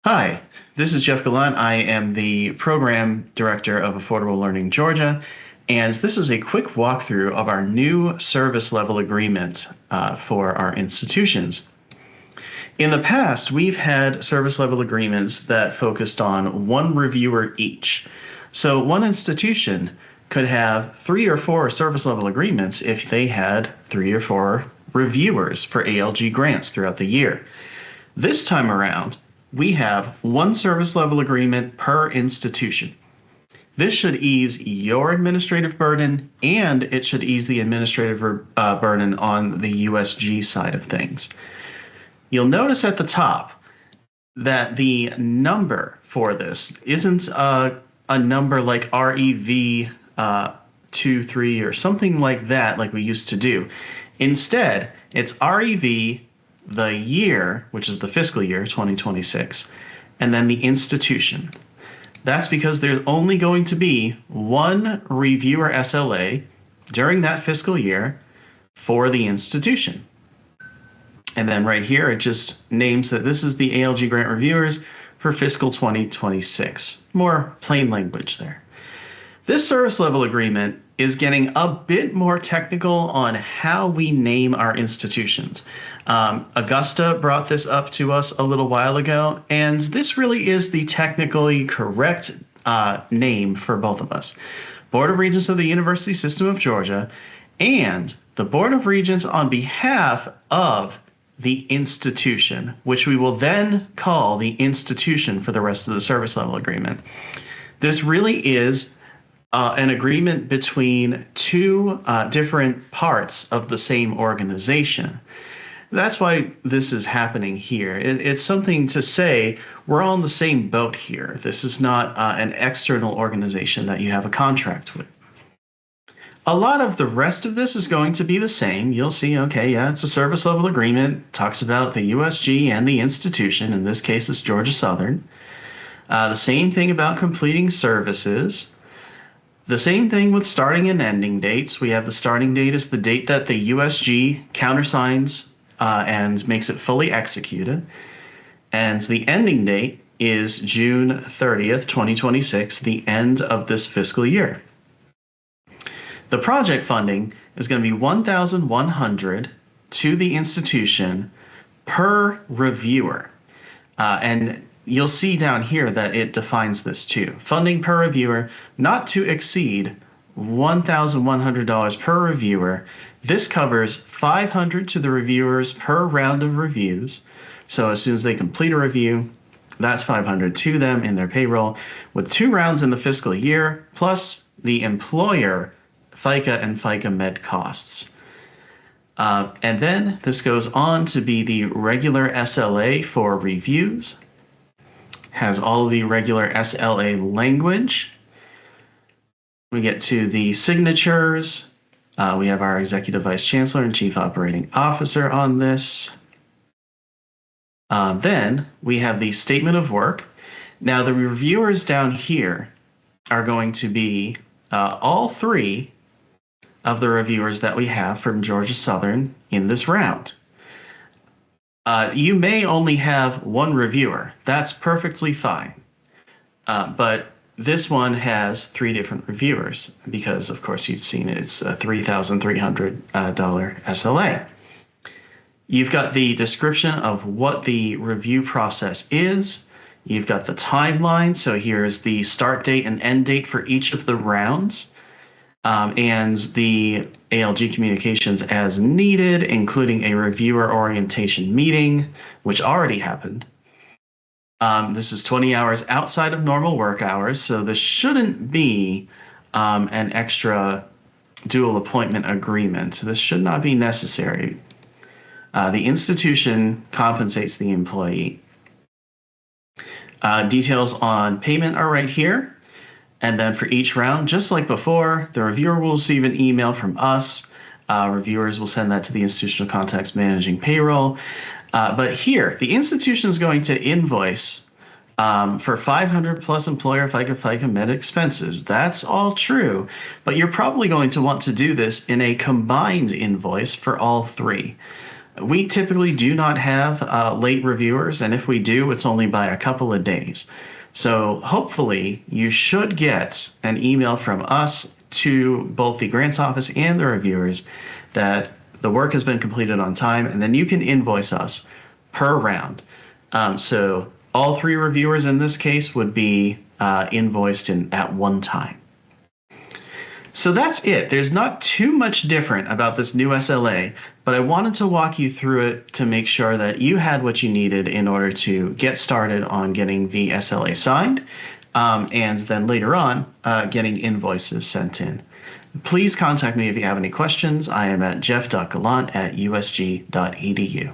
Hi, this is Jeff Gallant. I am the Program Director of Affordable Learning Georgia, and this is a quick walkthrough of our new service level agreement for our institutions. In the past, we've had service level agreements that focused on one reviewer each. So one institution could have 3 or 4 service level agreements if they had 3 or 4 reviewers for ALG grants throughout the year. This time around, we have one service level agreement per institution. This should ease your administrative burden, and it should ease the administrative burden on the USG side of things. You'll notice at the top that the number for this isn't a number like REV 23 or something like that, like we used to do. Instead, it's REV the year, which is the fiscal year 2026, and then the institution. That's because there's only going to be one reviewer SLA during that fiscal year for the institution. And then right here, it just names that this is the ALG grant reviewers for fiscal 2026. More plain language there. This service level agreement is getting a bit more technical on how we name our institutions. Augusta brought this up to us a little while ago, and this really is the technically correct name for both of us. Board of Regents of the University System of Georgia and the Board of Regents on behalf of the institution, which we will then call the institution for the rest of the service level agreement. This really is an agreement between two different parts of the same organization. That's why this is happening here. It's something to say we're all in the same boat here. This is not an external organization that you have a contract with. A lot of the rest of this is going to be the same. You'll see, okay, yeah, it's a service level agreement, talks about the USG and the institution. In this case, it's Georgia Southern. The same thing about completing services. The same thing with starting and ending dates. We have the starting date is the date that the USG countersigns and makes it fully executed. And the ending date is June 30th, 2026, the end of this fiscal year. The project funding is going to be $1,100 to the institution per reviewer. And you'll see down here that it defines this too. Funding per reviewer not to exceed $1,100 per reviewer. This covers $500 to the reviewers per round of reviews. So as soon as they complete a review, that's $500 to them in their payroll, with 2 rounds in the fiscal year, plus the employer FICA and FICA Med costs. And then this goes on to be the regular SLA for reviews. Has all of the regular SLA language. We get to the signatures. We have our Executive Vice Chancellor and Chief Operating Officer on this. Then we have the statement of work. Now the reviewers down here are going to be all 3 of the reviewers that we have from Georgia Southern in this round. You may only have 1 reviewer. That's perfectly fine. But this one has 3 different reviewers because, of course, you've seen it. It's a $3,300 SLA. You've got the description of what the review process is. You've got the timeline. So here's the start date and end date for each of the rounds. And the ALG communications as needed, including a reviewer orientation meeting, which already happened. This is 20 hours outside of normal work hours, so this shouldn't be an extra dual appointment agreement. This should not be necessary. The institution compensates the employee. Details on payment are right here. And then for each round, just like before, the reviewer will receive an email from us. Reviewers will send that to the institutional contacts managing payroll. But here, the institution is going to invoice for $500 plus employer FICA Med expenses. That's all true, but you're probably going to want to do this in a combined invoice for all 3. We typically do not have late reviewers, and if we do, it's only by a couple of days. So hopefully you should get an email from us to both the grants office and the reviewers that the work has been completed on time, and then you can invoice us per round. So all 3 reviewers in this case would be invoiced at one time. So that's it. There's not too much different about this new SLA, but I wanted to walk you through it to make sure that you had what you needed in order to get started on getting the SLA signed, and then later on, getting invoices sent in. Please contact me if you have any questions. I am at jeff.gallant@usg.edu.